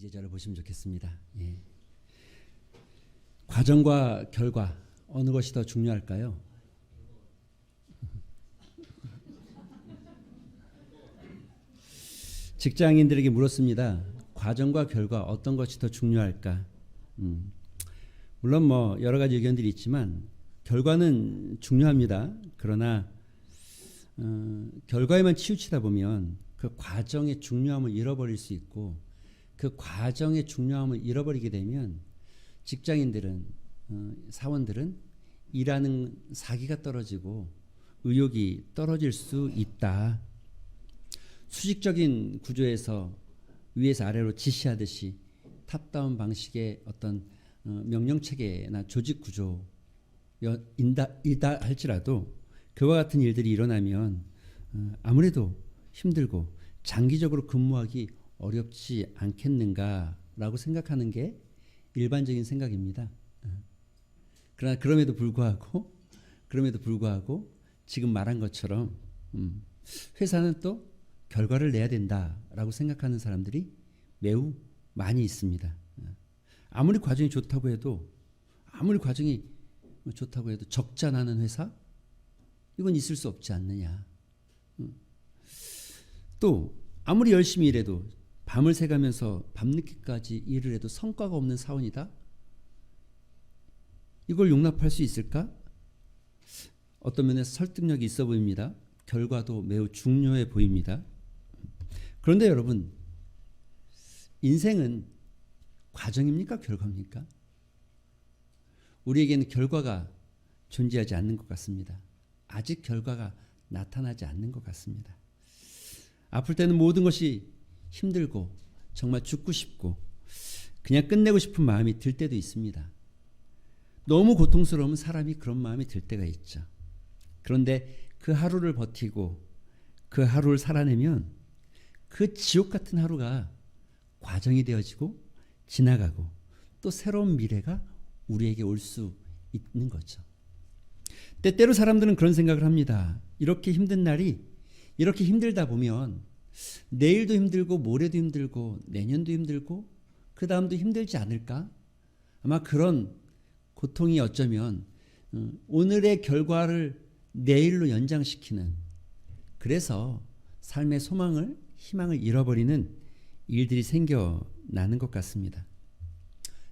이제 저를 보시면 좋겠습니다. 예. 과정과 결과 어느 것이 더 중요할까요? 직장인들에게 물었습니다. 과정과 결과 어떤 것이 더 중요할까? 물론 뭐 여러 가지 의견들이 있지만 결과는 중요합니다. 그러나 결과에만 치우치다 보면 그 과정의 중요함을 잃어버릴 수 있고, 그 과정의 중요함을 잃어버리게 되면 직장인들은 사원들은 일하는 사기가 떨어지고 의욕이 떨어질 수 있다. 수직적인 구조에서 위에서 아래로 지시하듯이 탑다운 방식의 어떤 명령체계나 조직 구조이다 할지라도 그와 같은 일들이 일어나면 아무래도 힘들고 장기적으로 근무하기 어렵지 않겠는가라고 생각하는 게 일반적인 생각입니다. 그러나 그럼에도 불구하고 지금 말한 것처럼 회사는 또 결과를 내야 된다라고 생각하는 사람들이 매우 많이 있습니다. 아무리 과정이 좋다고 해도 적자 나는 회사, 이건 있을 수 없지 않느냐. 또 아무리 열심히 일해도 밤을 새가면서 밤늦게까지 일을 해도 성과가 없는 사원이다? 이걸 용납할 수 있을까? 어떤 면에서 설득력이 있어 보입니다. 결과도 매우 중요해 보입니다. 그런데 여러분, 인생은 과정입니까? 결과입니까? 우리에게는 결과가 존재하지 않는 것 같습니다. 아직 결과가 나타나지 않는 것 같습니다. 아플 때는 모든 것이 힘들고 정말 죽고 싶고 그냥 끝내고 싶은 마음이 들 때도 있습니다. 너무 고통스러우면 사람이 그런 마음이 들 때가 있죠. 그런데 그 하루를 버티고 그 하루를 살아내면 그 지옥 같은 하루가 과정이 되어지고 지나가고 또 새로운 미래가 우리에게 올 수 있는 거죠. 때때로 사람들은 그런 생각을 합니다. 이렇게 힘든 날이 이렇게 힘들다 보면 내일도 힘들고 모레도 힘들고 내년도 힘들고 그 다음도 힘들지 않을까? 아마 그런 고통이 어쩌면 오늘의 결과를 내일로 연장시키는, 그래서 삶의 소망을, 희망을 잃어버리는 일들이 생겨나는 것 같습니다.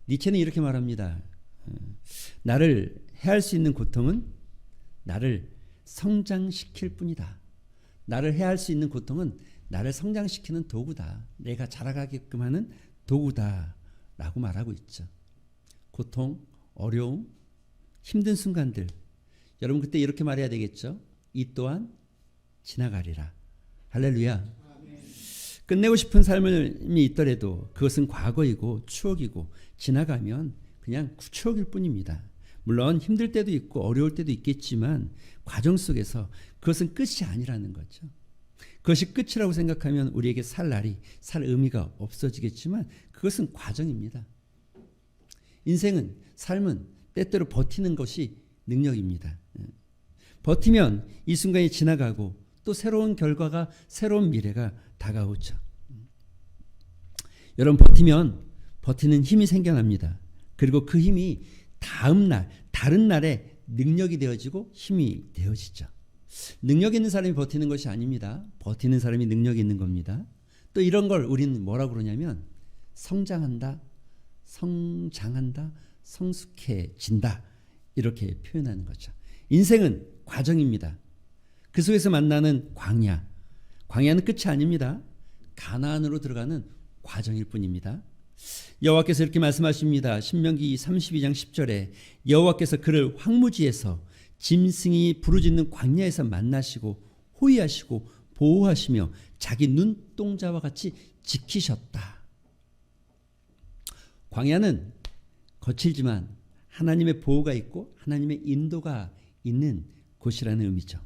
니체는 이렇게 말합니다. 나를 해할 수 있는 고통은 나를 성장시킬 뿐이다. 나를 해할 수 있는 고통은 나를 성장시키는 도구다. 내가 자라가게끔 하는 도구다. 라고 말하고 있죠. 고통, 어려움, 힘든 순간들. 여러분 그때 이렇게 말해야 되겠죠. 이 또한 지나가리라. 할렐루야. 끝내고 싶은 삶이 있더라도 그것은 과거이고 추억이고 지나가면 그냥 추억일 뿐입니다. 물론 힘들 때도 있고 어려울 때도 있겠지만 과정 속에서 그것은 끝이 아니라는 거죠. 그것이 끝이라고 생각하면 우리에게 살 날이, 살 의미가 없어지겠지만 그것은 과정입니다. 인생은, 삶은 때때로 버티는 것이 능력입니다. 버티면 이 순간이 지나가고 또 새로운 결과가, 새로운 미래가 다가오죠. 여러분 버티면 버티는 힘이 생겨납니다. 그리고 그 힘이 다음 날, 다른 날에 능력이 되어지고 힘이 되어지죠. 능력 있는 사람이 버티는 것이 아닙니다. 버티는 사람이 능력이 있는 겁니다. 또 이런 걸 우리는 뭐라고 그러냐면 성장한다, 성숙해진다, 이렇게 표현하는 거죠. 인생은 과정입니다. 그 속에서 만나는 광야, 광야는 끝이 아닙니다. 가나안으로 들어가는 과정일 뿐입니다. 여호와께서 이렇게 말씀하십니다. 신명기 32장 10절에 여호와께서 그를 황무지에서 짐승이 부르짖는 광야에서 만나시고 호위하시고 보호하시며 자기 눈동자와 같이 지키셨다. 광야는 거칠지만 하나님의 보호가 있고 하나님의 인도가 있는 곳이라는 의미죠.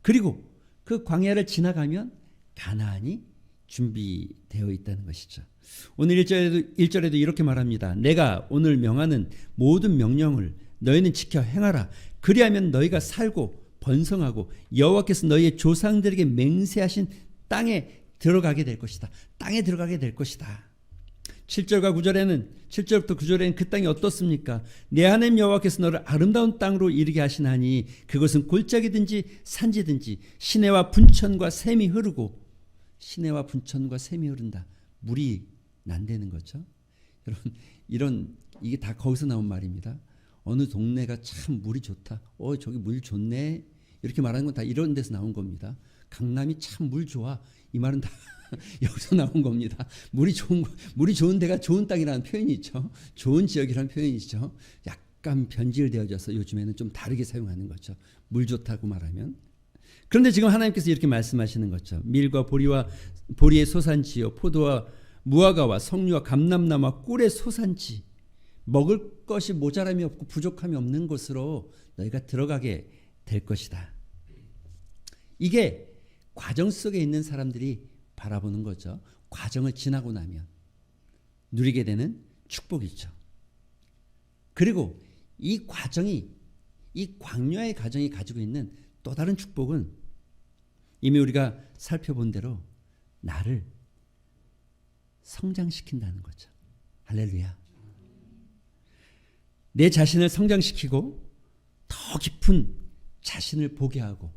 그리고 그 광야를 지나가면 가나안이 준비되어 있다는 것이죠. 오늘 1절에도 이렇게 말합니다. 내가 오늘 명하는 모든 명령을 너희는 지켜 행하라. 그리하면 너희가 살고 번성하고 여호와께서 너희의 조상들에게 맹세하신 땅에 들어가게 될 것이다. 땅에 들어가게 될 것이다. 7절부터 9절에는 그 땅이 어떻습니까? 내 하나님 여호와께서 너를 아름다운 땅으로 이르게 하시나니 그것은 골짜기든지 산지든지 시내와 분천과 샘이 흐르고 시내와 분천과 샘이 흐른다. 물이 난다는 거죠. 여러분 이게 다 거기서 나온 말입니다. 어느 동네가 참 물이 좋다. 저기 물 좋네. 이렇게 말하는 건 다 이런 데서 나온 겁니다. 강남이 참 물 좋아. 이 말은 다 여기서 나온 겁니다. 물이 좋은 데가 좋은 땅이라는 표현이 있죠. 좋은 지역이라는 표현이 있죠. 약간 변질되어져서 요즘에는 좀 다르게 사용하는 거죠. 물 좋다고 말하면. 그런데 지금 하나님께서 이렇게 말씀하시는 거죠. 밀과 보리의 소산지요, 포도와 무화과와 석류와 감람나무와 꿀의 소산지, 먹을 것이 모자람이 없고 부족함이 없는 곳으로 너희가 들어가게 될 것이다. 이게 과정 속에 있는 사람들이 바라보는 거죠. 과정을 지나고 나면 누리게 되는 축복이죠. 그리고 이 광야의 과정이 가지고 있는 또 다른 축복은 이미 우리가 살펴본 대로 나를 성장시킨다는 거죠. 할렐루야. 내 자신을 성장시키고 더 깊은 자신을 보게 하고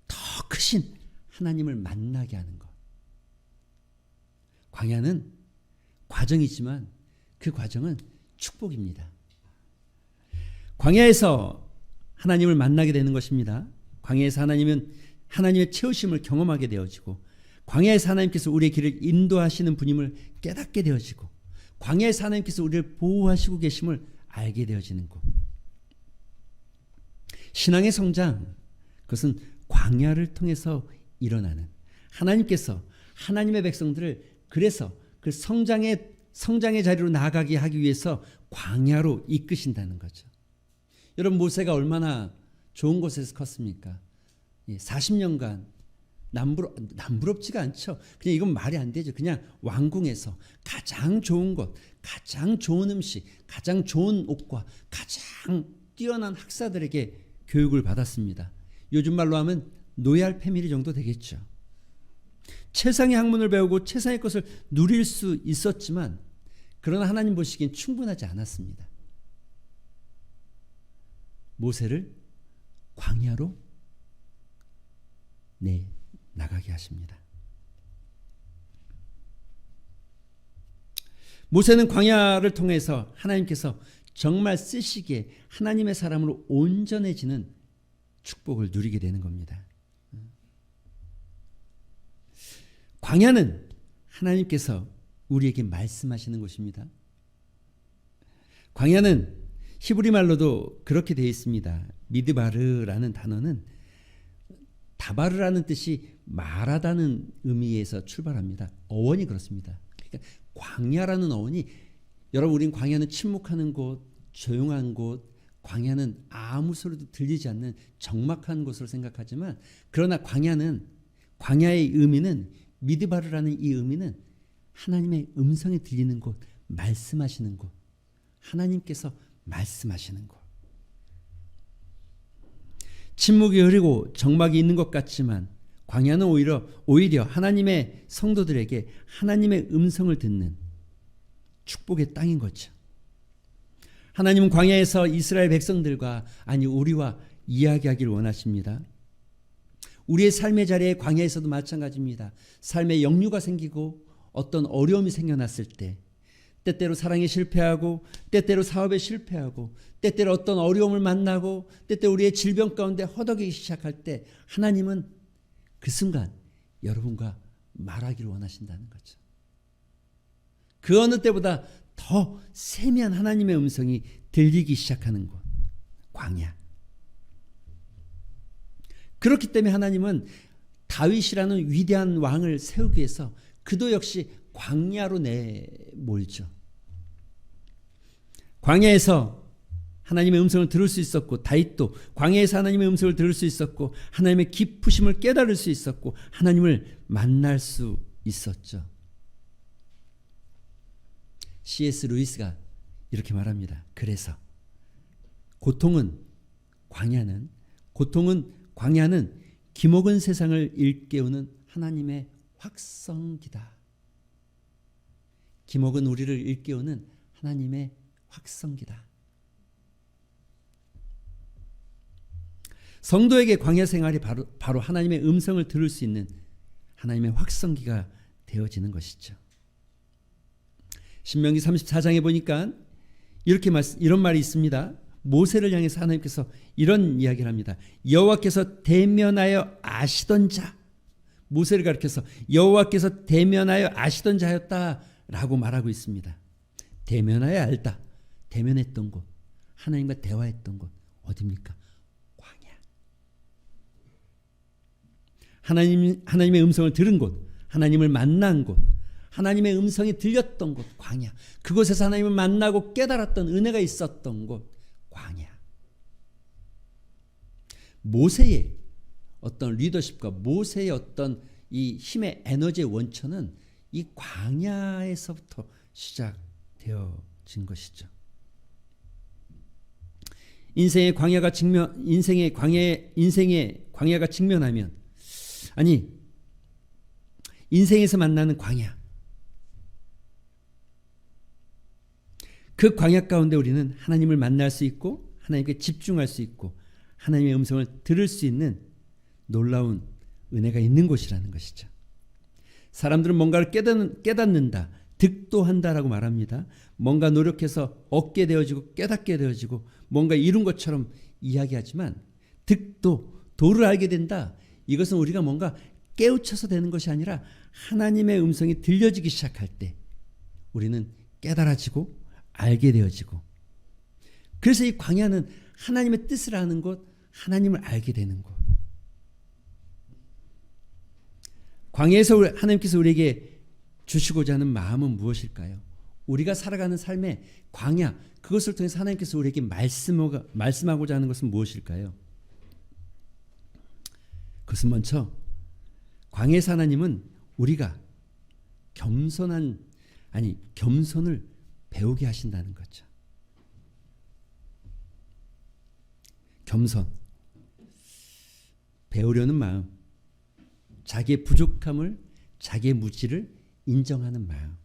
더 크신 하나님을 만나게 하는 것. 광야는 과정이지만 그 과정은 축복입니다. 광야에서 하나님을 만나게 되는 것입니다. 광야에서 하나님은 하나님의 채우심을 경험하게 되어지고 광야에서 하나님께서 우리의 길을 인도하시는 분임을 깨닫게 되어지고 광야에서 하나님께서 우리를 보호하시고 계심을 알게 되어지는 것. 신앙의 성장, 그것은 광야를 통해서 일어나는 하나님께서 하나님의 백성들을 그래서 그 성장의 자리로 나아가게 하기 위해서 광야로 이끄신다는 거죠. 여러분 모세가 얼마나 좋은 곳에서 컸습니까? 40년간 남부럽지가 않죠. 그냥 이건 말이 안 되죠. 그냥 왕궁에서 가장 좋은 것, 가장 좋은 음식, 가장 좋은 옷과 가장 뛰어난 학사들에게 교육을 받았습니다. 요즘 말로 하면 노얄 패밀리 정도 되겠죠. 최상의 학문을 배우고 최상의 것을 누릴 수 있었지만 그러나 하나님 보시기엔 충분하지 않았습니다. 모세를 광야로 나가게 하십니다. 모세는 광야를 통해서 하나님께서 정말 쓰시기에 하나님의 사람으로 온전해지는 축복을 누리게 되는 겁니다. 광야는 하나님께서 우리에게 말씀하시는 곳입니다. 광야는 히브리 말로도 그렇게 되어 있습니다. 미드바르라는 단어는 다바르라는 뜻이 말하다는 의미에서 출발합니다. 어원이 그렇습니다. 그러니까 광야라는 어원이 여러분 우린 광야는 침묵하는 곳, 조용한 곳, 광야는 아무 소리도 들리지 않는 적막한 곳으로 생각하지만 그러나 광야의 의미는 미드바르라는 이 의미는 하나님의 음성이 들리는 곳, 말씀하시는 곳, 하나님께서 말씀하시는 곳. 침묵이 흐르고 적막이 있는 것 같지만 광야는 오히려 하나님의 성도들에게 하나님의 음성을 듣는 축복의 땅인 거죠. 하나님은 광야에서 이스라엘 백성들과 우리와 이야기하기를 원하십니다. 우리의 삶의 자리에 광야에서도 마찬가지입니다. 삶에 역류가 생기고 어떤 어려움이 생겨났을 때 때때로 사랑에 실패하고 때때로 사업에 실패하고 때때로 어떤 어려움을 만나고 때때로 우리의 질병 가운데 허덕이기 시작할 때 하나님은 그 순간 여러분과 말하기를 원하신다는 거죠. 그 어느 때보다 더 세미한 하나님의 음성이 들리기 시작하는 곳, 광야. 그렇기 때문에 하나님은 다윗이라는 위대한 왕을 세우기 위해서 그도 역시 광야로 내몰죠. 광야에서 하나님의 음성을 들을 수 있었고 다윗도 광야에서 하나님의 음성을 들을 수 있었고 하나님의 깊으심을 깨달을 수 있었고 하나님을 만날 수 있었죠. C.S. 루이스가 이렇게 말합니다. 그래서 광야는 기먹은 세상을 일깨우는 하나님의 확성기다. 기목은 우리를 일깨우는 하나님의 확성기다. 성도에게 광야 생활이 바로 하나님의 음성을 들을 수 있는 하나님의 확성기가 되어지는 것이죠. 신명기 34장에 보니까 이런 말이 있습니다. 모세를 향해서 하나님께서 이런 이야기를 합니다. 여호와께서 대면하여 아시던 자, 모세를 가리켜서 여호와께서 대면하여 아시던 자였다라고 말하고 있습니다. 대면하여 알다, 대면했던 곳, 하나님과 대화했던 곳 어디입니까? 광야. 하나님의 음성을 들은 곳, 하나님을 만난 곳, 하나님의 음성이 들렸던 곳, 광야. 그곳에서 하나님을 만나고 깨달았던 은혜가 있었던 곳, 광야. 모세의 어떤 리더십과 모세의 어떤 이 힘의 에너지의 원천은 이 광야에서부터 시작되어진 것이죠. 인생의 광야가 직면하면, 아니, 인생에서 만나는 광야, 그 광야 가운데 우리는 하나님을 만날 수 있고 하나님께 집중할 수 있고 하나님의 음성을 들을 수 있는 놀라운 은혜가 있는 곳이라는 것이죠. 사람들은 뭔가를 깨닫는다, 득도한다라고 말합니다. 뭔가 노력해서 얻게 되어지고 깨닫게 되어지고 뭔가 이룬 것처럼 이야기하지만 도를 알게 된다. 이것은 우리가 뭔가 깨우쳐서 되는 것이 아니라 하나님의 음성이 들려지기 시작할 때 우리는 깨달아지고 알게 되어지고, 그래서 이 광야는 하나님의 뜻을 아는 곳, 하나님을 알게 되는 곳. 광야에서 하나님께서 우리에게 주시고자 하는 마음은 무엇일까요? 우리가 살아가는 삶의 광야, 그것을 통해서 하나님께서 우리에게 말씀하고자 하는 것은 무엇일까요? 그것은 먼저 광야에서 하나님은 우리가 겸손을 배우게 하신다는 거죠. 겸손, 배우려는 마음, 자기의 부족함을, 자기의 무지를 인정하는 마음.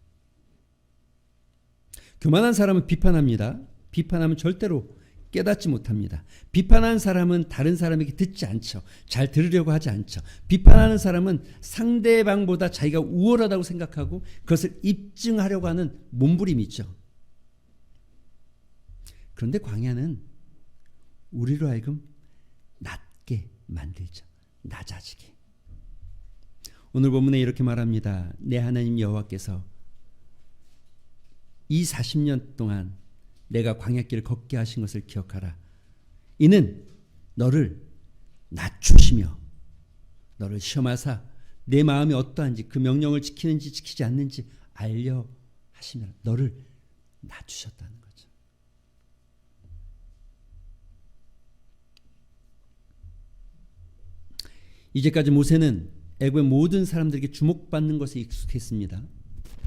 교만한 사람은 비판합니다. 비판하면 절대로 깨닫지 못합니다. 비판하는 사람은 다른 사람에게 듣지 않죠. 잘 들으려고 하지 않죠. 비판하는 사람은 상대방보다 자기가 우월하다고 생각하고 그것을 입증하려고 하는 몸부림이죠. 그런데 광야는 우리로 하여금 낮게 만들죠. 낮아지게. 오늘 본문에 이렇게 말합니다. 내 하나님 여호와께서 이 40년 동안 내가 광야길을 걷게 하신 것을 기억하라. 이는 너를 낮추시며 너를 시험하사 내 마음이 어떠한지 그 명령을 지키는지 지키지 않는지 알려 하시며 너를 낮추셨다는 거죠. 이제까지 모세는 애굽의 모든 사람들에게 주목받는 것에 익숙했습니다.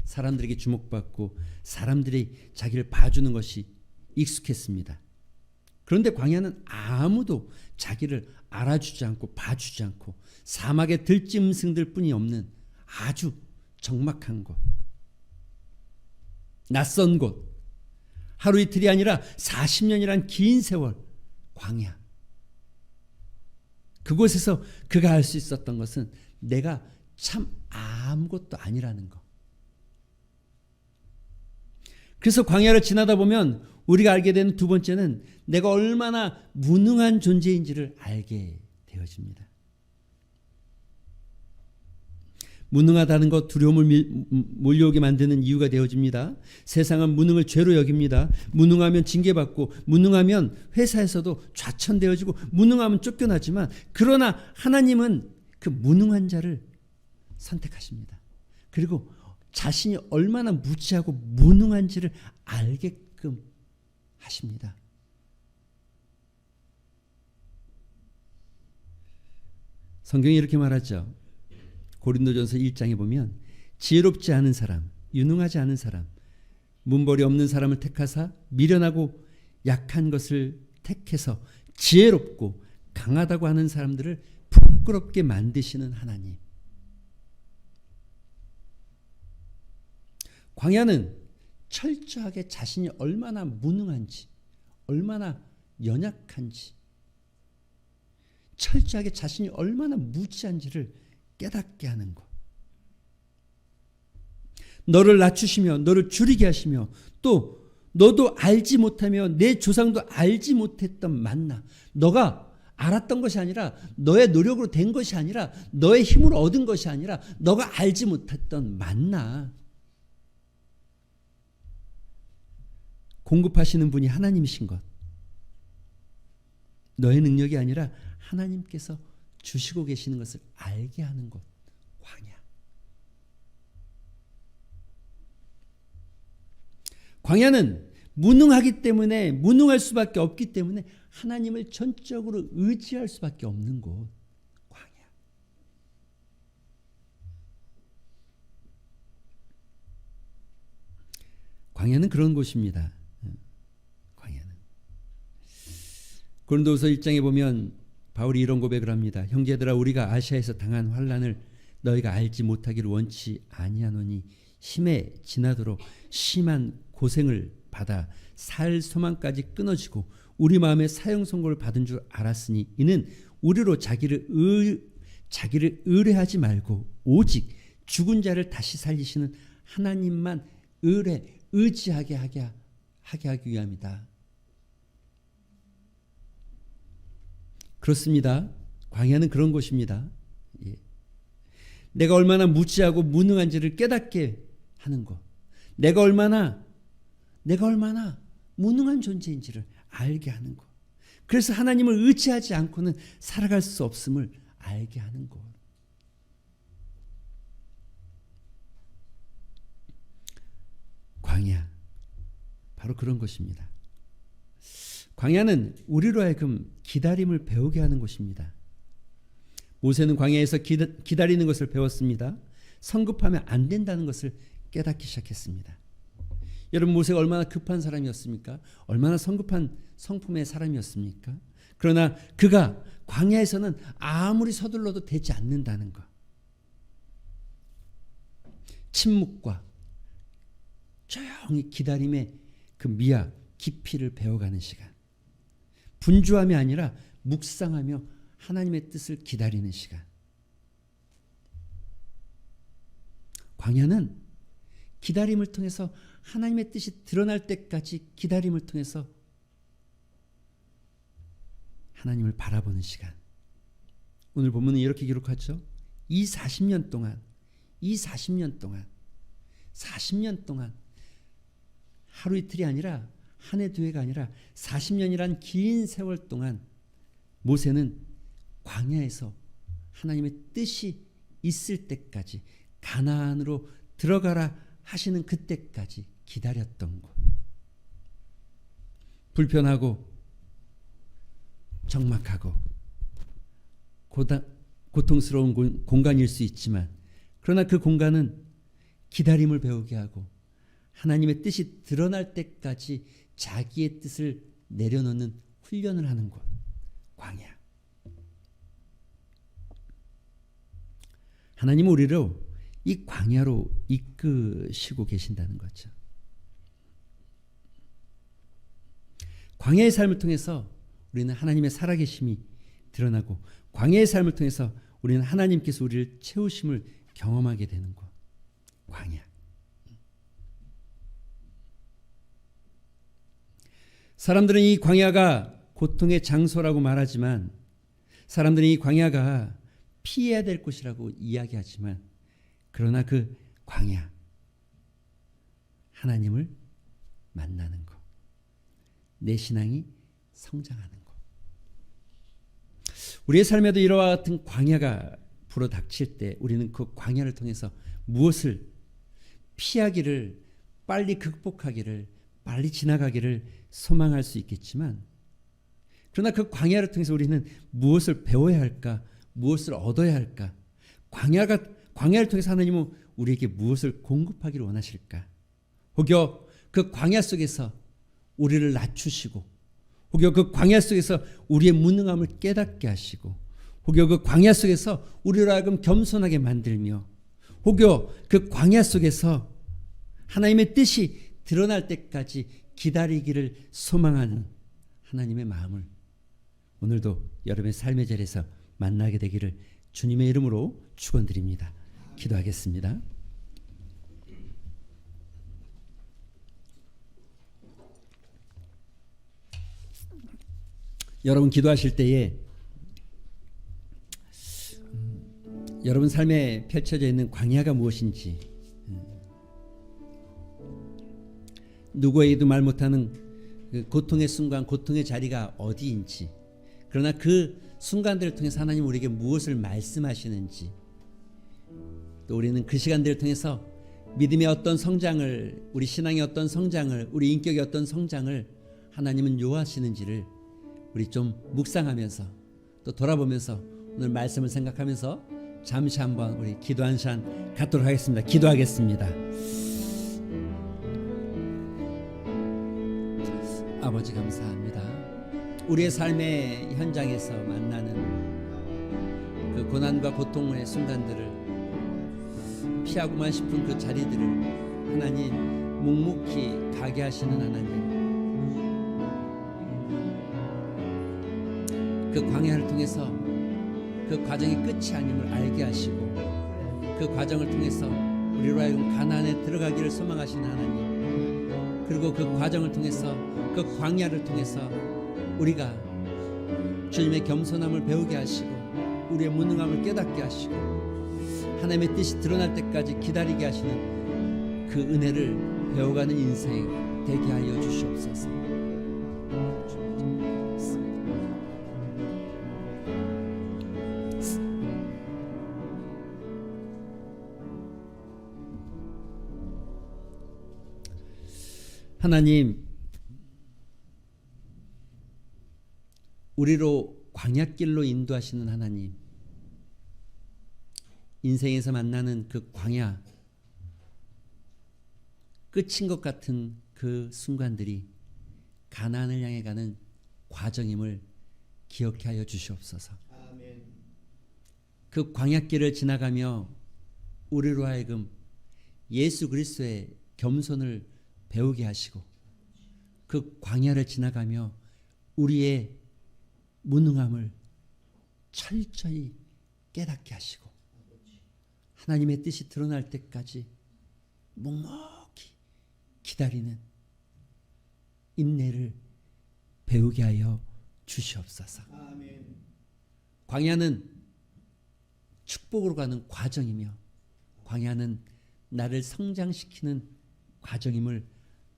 사람들에게 주목받고 사람들이 자기를 봐주는 것이 익숙했습니다. 그런데 광야는 아무도 자기를 알아주지 않고 봐주지 않고 사막의 들짐승들 뿐이 없는 아주 적막한 곳, 낯선 곳, 하루 이틀이 아니라 40년이란 긴 세월 광야. 그곳에서 그가 알 수 있었던 것은 내가 참 아무것도 아니라는 것. 그래서 광야를 지나다 보면 우리가 알게 되는 두 번째는 내가 얼마나 무능한 존재인지를 알게 되어집니다. 무능하다는 것, 두려움을 몰려오게 만드는 이유가 되어집니다. 세상은 무능을 죄로 여깁니다. 무능하면 징계받고 무능하면 회사에서도 좌천되어지고 무능하면 쫓겨나지만 그러나 하나님은 그 무능한 자를 선택하십니다. 그리고 자신이 얼마나 무지하고 무능한지를 알게끔 하십니다. 성경이 이렇게 말하죠. 고린도전서 1장에 보면 지혜롭지 않은 사람, 유능하지 않은 사람, 문벌이 없는 사람을 택하사 미련하고 약한 것을 택해서 지혜롭고 강하다고 하는 사람들을 부끄럽게 만드시는 하나님. 광야는 철저하게 자신이 얼마나 무능한지, 얼마나 연약한지, 철저하게 자신이 얼마나 무지한지를 깨닫게 하는 것. 너를 낮추시며 너를 줄이게 하시며 또 너도 알지 못하며 내 조상도 알지 못했던 만나, 너가 알았던 것이 아니라, 너의 노력으로 된 것이 아니라, 너의 힘으로 얻은 것이 아니라 너가 알지 못했던 만나, 공급하시는 분이 하나님이신 것, 너의 능력이 아니라 하나님께서 주시고 계시는 것을 알게 하는 것, 광야. 광야는 무능하기 때문에, 무능할 수밖에 없기 때문에 하나님을 전적으로 의지할 수밖에 없는 곳, 광야. 광야는 그런 곳입니다. 광야는. 고린도후서 1장에 보면 바울이 이런 고백을 합니다. 형제들아, 우리가 아시아에서 당한 환난을 너희가 알지 못하기를 원치 아니하노니 힘에 지나도록 심한 고생을 받아 살 소망까지 끊어지고 우리 마음에 사형 선고를 받은 줄 알았으니 이는 우리로 자기를 의뢰하지 말고 오직 죽은 자를 다시 살리시는 하나님만 의지하게 하기 위함이다. 그렇습니다. 광야는 그런 곳입니다. 예. 내가 얼마나 무지하고 무능한지를 깨닫게 하는 것, 내가 얼마나 무능한 존재인지를 알게 하는 것, 그래서 하나님을 의지하지 않고는 살아갈 수 없음을 알게 하는 것. 광야, 바로 그런 것입니다. 광야는 우리로 하여금 기다림을 배우게 하는 곳입니다. 모세는 광야에서 기다리는 것을 배웠습니다. 성급하면 안 된다는 것을 깨닫기 시작했습니다. 여러분, 모세가 얼마나 급한 사람이었습니까? 얼마나 성급한 성품의 사람이었습니까? 그러나 그가 광야에서는 아무리 서둘러도 되지 않는다는 것, 침묵과 조용히 기다림의 그 미학, 깊이를 배워가는 시간, 분주함이 아니라 묵상하며 하나님의 뜻을 기다리는 시간. 광야는 기다림을 통해서 하나님의 뜻이 드러날 때까지 기다림을 통해서 하나님을 바라보는 시간. 오늘 본문은 이렇게 기록하죠. 이 40년 동안 40년 동안 하루 이틀이 아니라 한 해 두 해가 아니라 40년이란 긴 세월 동안 모세는 광야에서 하나님의 뜻이 있을 때까지, 가나안으로 들어가라 하시는 그때까지 기다렸던 곳. 불편하고 적막하고 고통스러운 공간일 수 있지만, 그러나 그 공간은 기다림을 배우게 하고 하나님의 뜻이 드러날 때까지 자기의 뜻을 내려놓는 훈련을 하는 곳, 광야. 하나님은 우리를 이 광야로 이끄시고 계신다는 거죠. 광야의 삶을 통해서 우리는 하나님의 살아계심이 드러나고, 광야의 삶을 통해서 우리는 하나님께서 우리를 채우심을 경험하게 되는 것, 광야. 사람들은 이 광야가 고통의 장소라고 말하지만, 사람들은 이 광야가 피해야 될 곳이라고 이야기하지만, 그러나 그 광야, 하나님을 만나는 것, 내 신앙이 성장하는 것. 우리의 삶에도 이와 같은 광야가 불어닥칠 때 우리는 그 광야를 통해서 무엇을 피하기를, 빨리 극복하기를, 빨리 지나가기를 소망할 수 있겠지만, 그러나 그 광야를 통해서 우리는 무엇을 배워야 할까, 무엇을 얻어야 할까, 광야를 통해서 하나님은 우리에게 무엇을 공급하기를 원하실까, 혹여 그 광야 속에서 우리를 낮추시고, 혹여 그 광야 속에서 우리의 무능함을 깨닫게 하시고, 혹여 그 광야 속에서 우리를 하여금 겸손하게 만들며, 혹여 그 광야 속에서 하나님의 뜻이 드러날 때까지 기다리기를 소망하는 하나님의 마음을 오늘도 여러분의 삶의 자리에서 만나게 되기를 주님의 이름으로 축원드립니다. 기도하겠습니다. 여러분 기도하실 때에 여러분 삶에 펼쳐져 있는 광야가 무엇인지, 누구에게도 말 못하는 그 고통의 순간, 고통의 자리가 어디인지, 그러나 그 순간들을 통해서 하나님 우리에게 무엇을 말씀하시는지, 또 우리는 그 시간들을 통해서 믿음의 어떤 성장을, 우리 신앙의 어떤 성장을, 우리 인격의 어떤 성장을 하나님은 요하시는지를 우리 좀 묵상하면서 또 돌아보면서 오늘 말씀을 생각하면서 잠시 한번 우리 기도 한 시간 갖도록 하겠습니다. 기도하겠습니다. 아버지 감사합니다. 우리의 삶의 현장에서 만나는 그 고난과 고통의 순간들을 피하고만 싶은 그 자리들을 하나님 묵묵히 가게 하시는 하나님, 그 광야를 통해서 그 과정이 끝이 아님을 알게 하시고 그 과정을 통해서 우리로 하여금 가나안에 들어가기를 소망하시는 하나님, 그리고 그 과정을 통해서 그 광야를 통해서 우리가 주님의 겸손함을 배우게 하시고 우리의 무능함을 깨닫게 하시고 하나님의 뜻이 드러날 때까지 기다리게 하시는 그 은혜를 배워가는 인생 되게 하여 주시옵소서. 하나님, 우리로 광야길로 인도하시는 하나님, 인생에서 만나는 그 광야, 끝인 것 같은 그 순간들이 가나안을 향해 가는 과정임을 기억해 하여 주시옵소서. 아멘. 그 광야길을 지나가며 우리로 하여금 예수 그리스도의 겸손을 배우게 하시고 그 광야를 지나가며 우리의 무능함을 철저히 깨닫게 하시고 하나님의 뜻이 드러날 때까지 묵묵히 기다리는 인내를 배우게 하여 주시옵소서. 아멘. 광야는 축복으로 가는 과정이며 광야는 나를 성장시키는 과정임을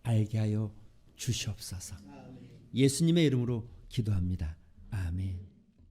알게 하여 주시옵소서. 아멘. 예수님의 이름으로 기도합니다.